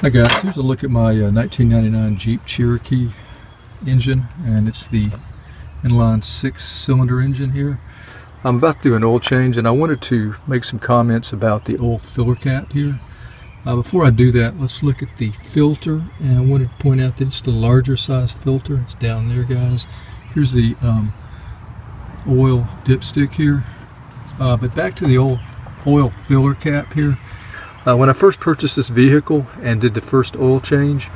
Hi guys, here's a look at my 1999 Jeep Cherokee engine, and it's the inline 6-cylinder engine here. I'm about to do an oil change, and I wanted to make some comments about the oil filler cap here. Before I do that, let's look at the filter, and I wanted to point out that it's the larger size filter. It's down there, guys. Here's the oil dipstick here, but back to the oil filler cap here. When I first purchased this vehicle and did the first oil change,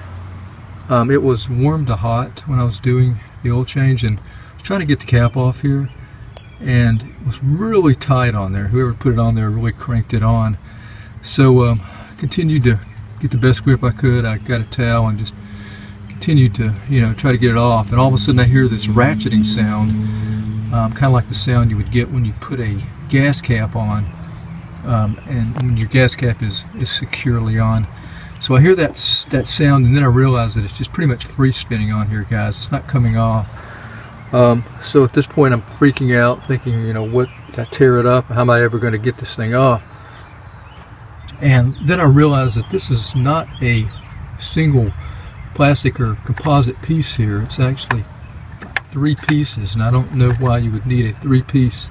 it was warm to hot when I was doing the oil change, and I was trying to get the cap off here, and it was really tight on there. Whoever put it on there really cranked it on. So continued to get the best grip I could. I got a towel and just continued to try to get it off, and all of a sudden I hear this ratcheting sound, kind of like the sound you would get when you put a gas cap on. And when your gas cap is securely on. So I hear that sound, and then I realize that it's just pretty much free spinning on here, guys. It's not coming off. So at this point I'm freaking out, thinking, what, did I tear it up? How am I ever going to get this thing off? And then I realized that this is not a single plastic or composite piece here. It's actually 3 pieces, and I don't know why you would need a 3-piece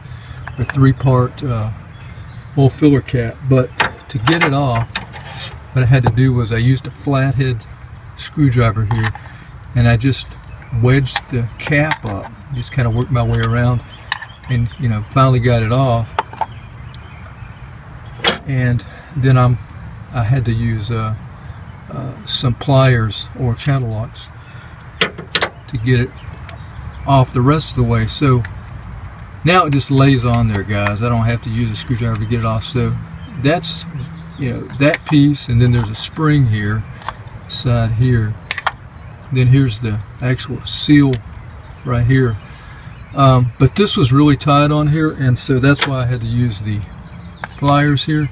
or 3-part oil filler cap. But to get it off, what I had to do was I used a flathead screwdriver here, and I just wedged the cap up, just kind of worked my way around, and finally got it off. And then I had to use some pliers or channel locks to get it off the rest of the way. So now it just lays on there, guys. I don't have to use a screwdriver to get it off. So that's that piece, and then there's a spring here, side here. Then here's the actual seal right here. But this was really tight on here, and so that's why I had to use the pliers here.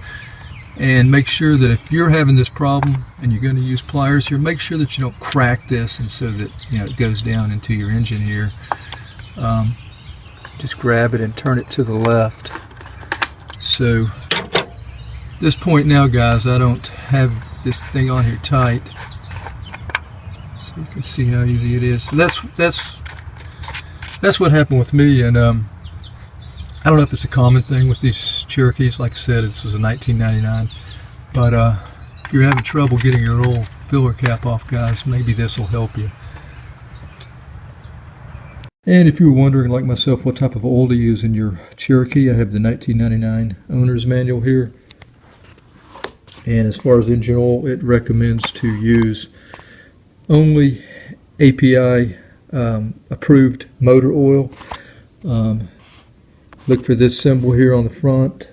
And make sure that if you're having this problem and you're going to use pliers here, make sure that you don't crack this, and so that it goes down into your engine here. Just grab it and turn it to the left. So at this point now, guys, I don't have this thing on here tight, so you can see how easy it is. So that's what happened with me. And I don't know if it's a common thing with these Cherokees. Like I said, this was a 1999, but if you're having trouble getting your oil filler cap off, guys, maybe this will help you. And if you were wondering, like myself, what type of oil to use in your Cherokee, I have the 1999 owner's manual here. And as far as engine oil, it recommends to use only API approved motor oil. Look for this symbol here on the front.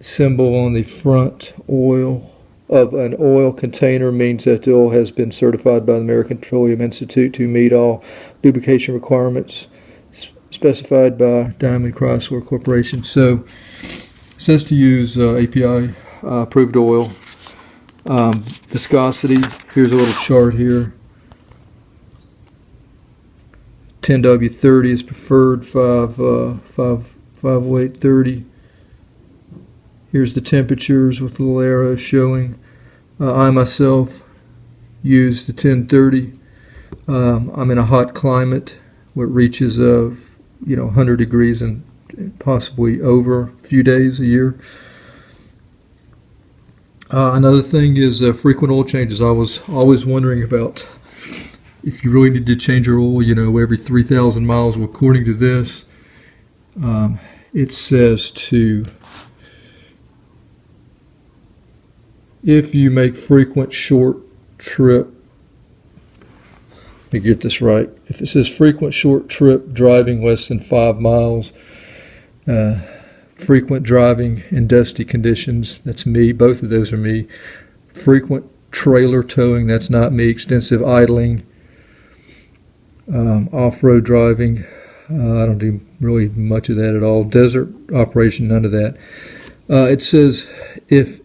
Symbol on the front oil of an oil container means that the oil has been certified by the American Petroleum Institute to meet all lubrication requirements specified by Diamond Chrysler Corporation. So it says to use API approved oil. Viscosity, here's a little chart here. 10W30 is preferred, 50830. Here's the temperatures with the little arrow showing. I myself use the 1030. I'm in a hot climate where it reaches 100 degrees and possibly over a few days a year. Another thing is frequent oil changes. I was always wondering about if you really need to change your oil, every 3,000 miles. Well, according to this, it says to, if you make frequent short trip, let me get this right. If it says frequent short trip driving less than 5 miles, frequent driving in dusty conditions, that's me, both of those are me. Frequent trailer towing, that's not me. Extensive idling, off-road driving, I don't do really much of that at all. Desert operation, none of that. It says if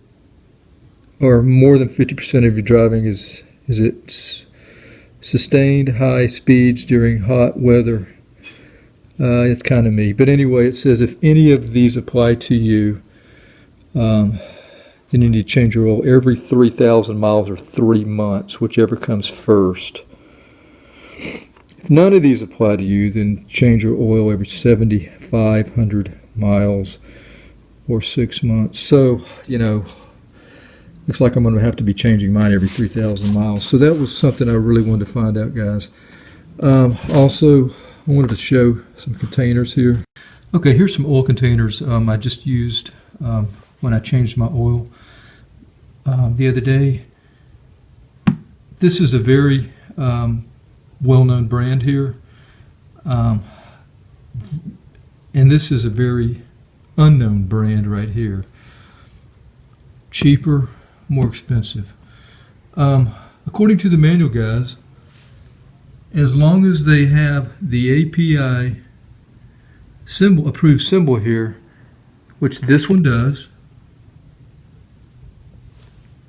or more than 50% of your driving is it sustained high speeds during hot weather. It's kind of me. But anyway, it says if any of these apply to you, then then you need to change your oil every 3,000 miles or 3 months, whichever comes first. If none of these apply to you, then change your oil every 7,500 miles or 6 months. So, you know, looks like I'm going to have to be changing mine every 3,000 miles. So that was something I really wanted to find out, guys. Also, I wanted to show some containers here. Okay, here's some oil containers I just used when I changed my oil the other day. This is a very well-known brand here, and this is a very unknown brand right here. Cheaper, more expensive. According to the manual, guys, as long as they have the API symbol, approved symbol here, which this one does.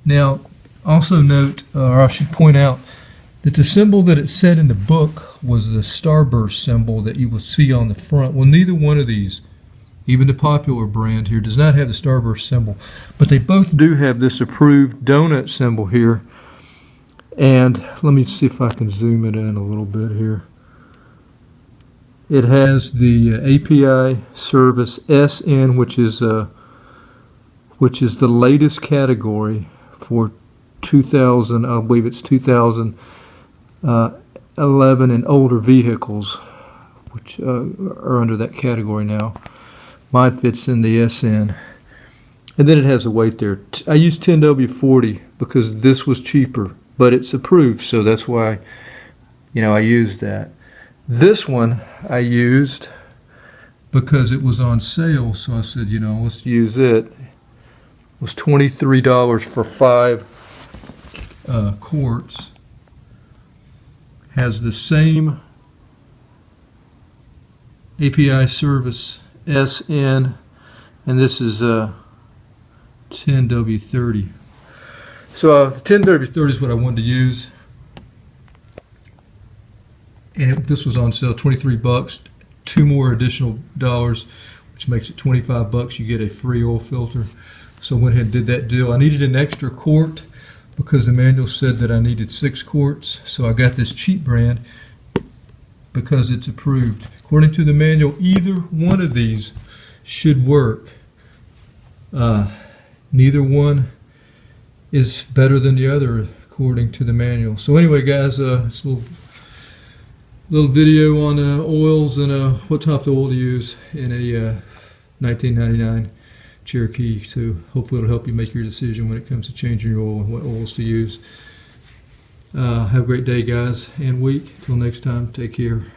Now, also note, or I should point out, that the symbol that it said in the book was the starburst symbol that you will see on the front. Well, neither one of these, even the popular brand here, does not have the starburst symbol, but they both do have this approved donut symbol here. And let me see if I can zoom it in a little bit here. It has the API service SN, which is the latest category for 2000. I believe it's 2011 and older vehicles, which are under that category now. Mine fits in the SN. And then it has a weight there. I used 10W40 because this was cheaper, but it's approved, so that's why, you know, I used that. This one I used because it was on sale, so I said, you know, let's use it. It was $23 for 5 quarts. Has the same API service SN, and this is 10W30. So 10W30 is what I wanted to use, and this was on sale, 23 bucks, 2 more additional dollars, which makes it 25 bucks. You get a free oil filter. So I went ahead and did that deal. I needed an extra quart because the manual said that I needed 6 quarts. So I got this cheap brand because it's approved. According to the manual, either one of these should work. Neither one is better than the other according to the manual. So anyway, guys, it's a little video on oils and what type of oil to use in a 1999 Cherokee. So hopefully it'll help you make your decision when it comes to changing your oil and what oils to use. Have a great day, guys, and week. Till next time, take care.